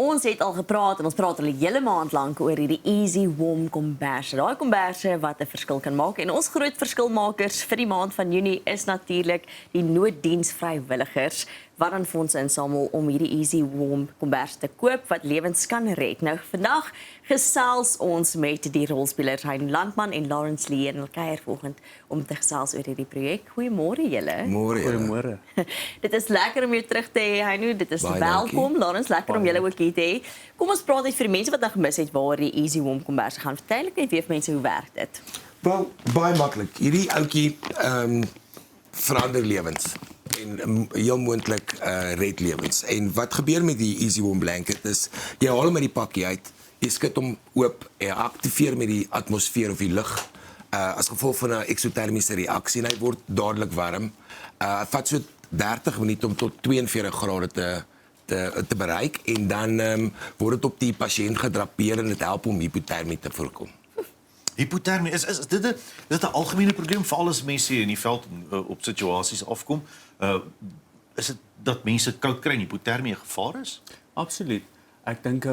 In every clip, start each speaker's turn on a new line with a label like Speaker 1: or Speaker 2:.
Speaker 1: ons het al gepraat en ons praat al 'n hele maand lank oor hierdie Easy Warm komberse. Daai komberse wat 'n verskil kan maak. En ons groot verskilmakers vir die maand van Junie is natuurlik die nooddiensvrywilligers wat dan fondse insamel om hierdie Easy Warm kombers te koop wat lewens kan red. Nou vandag gesels ons met die rolspelers Hein Landman en Lawrence Lee en hulle kuier vanoggend om te gesels oor hierdie projek. Goeiemôre julle.
Speaker 2: Goeiemôre.
Speaker 1: Dit is lekker om jou terug te hê, Heino. Dit is
Speaker 2: Baie
Speaker 1: welkom.
Speaker 2: dankie.
Speaker 1: Lawrence, lekker om julle ook hier te hê. Kom ons praat net vir die mense wat nou gemis het waar die Easy Warm kombers gaan. Vertel ek net weer vir mense hoe werk dit.
Speaker 2: Wel, baie maklik. Hierdie ouetjie verander lewens en heel moontlik red lewens. En wat gebeur met die Easy Warm blanket is jy haal hom uit die pakkie uit, jy skud hom oop en aktiveer met die atmosfeer of die lug as gevolg van 'n eksotermiese reaksie en hy word dadelik warm. Dit vat so 30 minute om tot 42 grade te bereik en dan word dit op die pasiënt gedrapeer en dit help om hipotermie te voorkom.
Speaker 3: Hipotermie, is dit 'n algemene probleem vir al die mense in die veld op situasies afkom? Is dit dat mense koud kry en hipotermie 'n gevaar is?
Speaker 4: Absoluut. Ek dink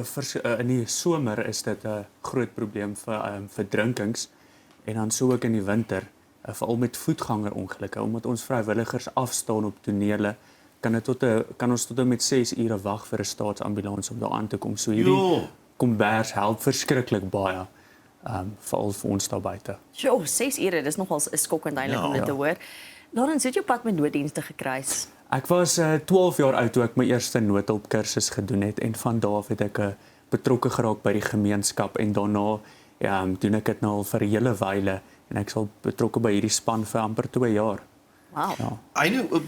Speaker 4: in die somer is dit 'n groot probleem vir verdrinkings en dan so ook in die winter, veral met voetgangerongelukke, omdat ons vrywilligers afstaan op tonele, kan ons tot en met 6 ure wag vir 'n staatsambulans om daar aan te kom. So hierdie kombers help verskriklik baie, veral vir ons daar buite.
Speaker 1: Jo, 6 ure, dis nogals 'n skokkend eintlik om dit te hoor. Lawrence, het jy pad met nooddienste gekruis?
Speaker 4: Ek was 12 jaar oud toe ek my eerste noodhulpkursus gedoen het en van daar af het ek betrokke geraak by die gemeenskap en daarna doen ek dit nou al vir 'n hele wyle en ek sal betrokke by hierdie span vir amper 2 jaar.
Speaker 1: Wow.
Speaker 3: Ja.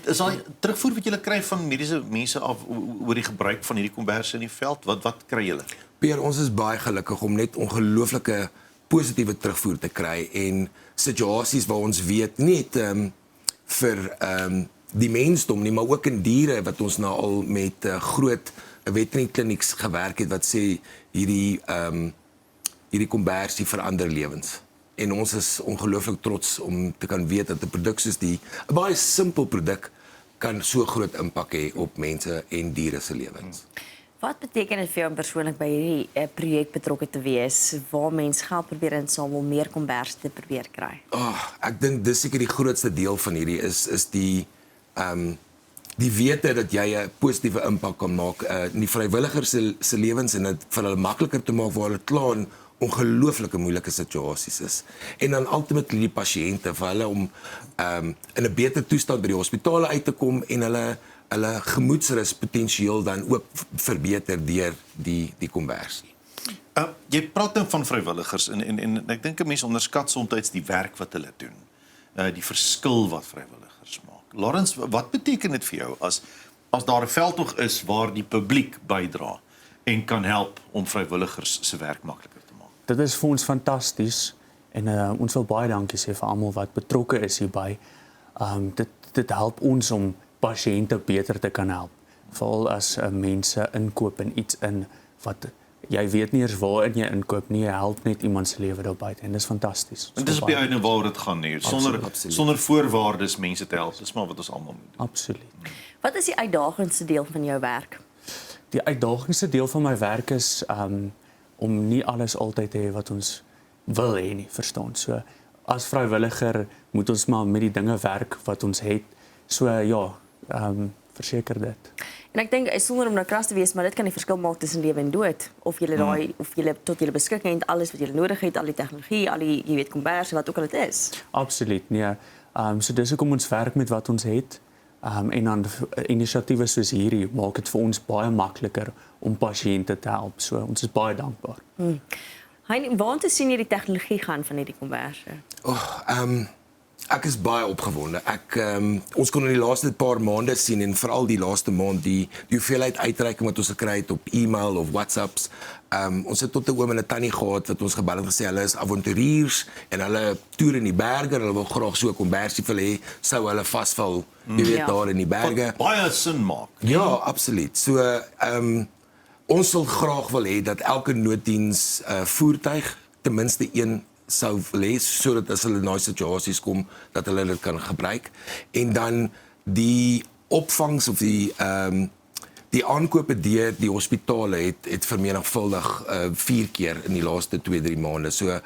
Speaker 3: Is daai terugvoer wat julle kry van mediese mense af oor die gebruik van hierdie komberse in die veld? Wat kry julle?
Speaker 2: Peer, ons is baie gelukkig om net ongelooflike positiewe terugvoer te kry en situasies waar ons weet nie net vir die mensdom nie, maar ook in diere wat ons nou al met groot veterinary klinieks gewerk het wat sê hierdie kombersie verander lewens. En ons is ongelooflik trots om te kan weet dat 'n produk soos 'n baie simpel produk kan so groot impak hê op mense en diere se lewens.
Speaker 1: Wat beteken dit vir jou om persoonlik by hierdie projek betrokke te wees waar mense geld probeer insamel om meer kombers te probeer kry?
Speaker 2: Ek dink dis seker die grootste deel van hierdie is die wete dat jy 'n positiewe impak kan maak in die vrywilligers se lewens en dit vir hulle makliker te maak waar hulle klaar in ongelooflike moeilike situasies is. En dan ultimately die pasiënte vir hulle om in 'n beter toestand by die hospitale uit te kom en hulle gemoedsrus potensieel dan ook verbeter deur die konversie.
Speaker 3: Jy praat nou van vrywilligers en ek dink 'n mens onderskat soms die werk wat hulle doen. Die verskil wat vrywilligers maak. Lawrence, wat beteken dit vir jou as daar 'n veldtog is waar die publiek bydra en kan help om vrywilligers se werk makliker te maak?
Speaker 4: Dit is vir ons fantasties en ons wil baie dankie sê vir almal wat betrokke is hierby. Dit help ons om pasiënte beter te kan help. Veral as mense inkoop in iets in wat jy weet nie eers waarin jy inkoop nie, jy help net iemand se lewe daar buite en dis fantasties.
Speaker 3: En dis op die einde waar dit gaan nie. Sonder voorwaardes mense te help. Dis maar wat ons almal moet doen.
Speaker 4: Absoluut.
Speaker 1: Wat is die uitdagendste deel van jou werk?
Speaker 4: Die uitdagendste deel van my werk is om nie alles altyd te hê wat ons wil hê nie, verstaan. So as vrywilliger moet ons maar met die dinge werk wat ons het. So verseker dit.
Speaker 1: En ek dink sonder om nou kras te wees, maar dit kan die verskil maak tussen lewe en dood. Of jy of jy tot jou beskikking het alles wat jy nodig het, al die tegnologie, al die jy weet kombers wat ook al dit is.
Speaker 4: Absoluut, nee. So dis hoekom ons werk met wat ons het. En dan inisiatiewe soos hierdie maak dit vir ons baie makliker om pasiënte te help. So ons is baie dankbaar.
Speaker 1: Hein, waartoe sien jy die tegnologie gaan van hierdie komberse?
Speaker 2: Ek is baie opgewonde. Ons kon in die laaste paar maande sien en veral die laaste maand die hoeveelheid uitreiking wat ons gekry het op e-mail of WhatsApps. Ons het tot 'n oom en 'n tannie gehad wat ons gebel en gesê hulle is avonturiers en hulle toer in die berge en hulle wil graag so 'n kombersie vir hê, sou hulle vasval, jy weet daar in die berge.
Speaker 3: Wat baie sin maak.
Speaker 2: Ja, absoluut. So ons sal graag wil hê dat elke nooddiens voertuig ten minste een sou lees sodat as hulle in daai situasies kom dat hulle dit kan gebruik en dan die opvangs of die die aankope deur die hospitale het vermenigvuldig 4 keer in die laaste 2-3 maande. So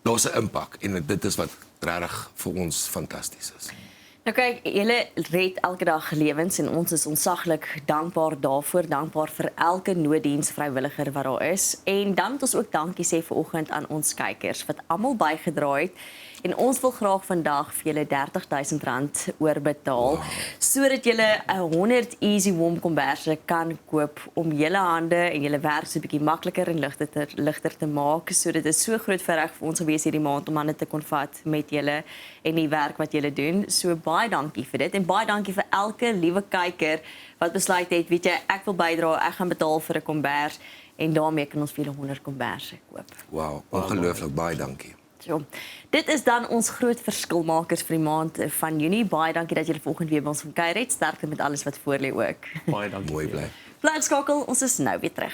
Speaker 2: daar's 'n impak en dit is wat regtig vir ons fantasties is.
Speaker 1: Nou kyk, julle red elke dag lewens en ons is ontsaglik dankbaar daarvoor, dankbaar vir elke nooddiensvrywilliger wat daar is. En dan moet ons ook dankie sê vanoggend aan ons kykers wat almal bygedra het. En ons wil graag vandag vir julle R30,000 oorbetaal sodat julle 100 Easy Warm komberse kan koop om julle hande en julle werk so 'n bietjie makliker en ligter te maak. So dit is so groot voorreg vir ons gewees hierdie maand om hande te kon vat met julle en die werk wat julle doen. So baie dankie vir dit en baie dankie vir elke liewe kyker wat besluit het, weet jy, ek wil bydra, ek gaan betaal vir 'n kombers en daarmee kan ons vir julle 100 komberse koop.
Speaker 2: Wow, ongelooflik, baie dankie.
Speaker 1: So, dit is dan ons groot verskilmakers vir die maand van Junie. Baie dankie dat julle volgende weer by ons kom kuier het. Sterkte met alles wat voor lê ook.
Speaker 4: Baie dankie.
Speaker 2: Mooi bly.
Speaker 1: Bly skakel, ons is nou weer terug.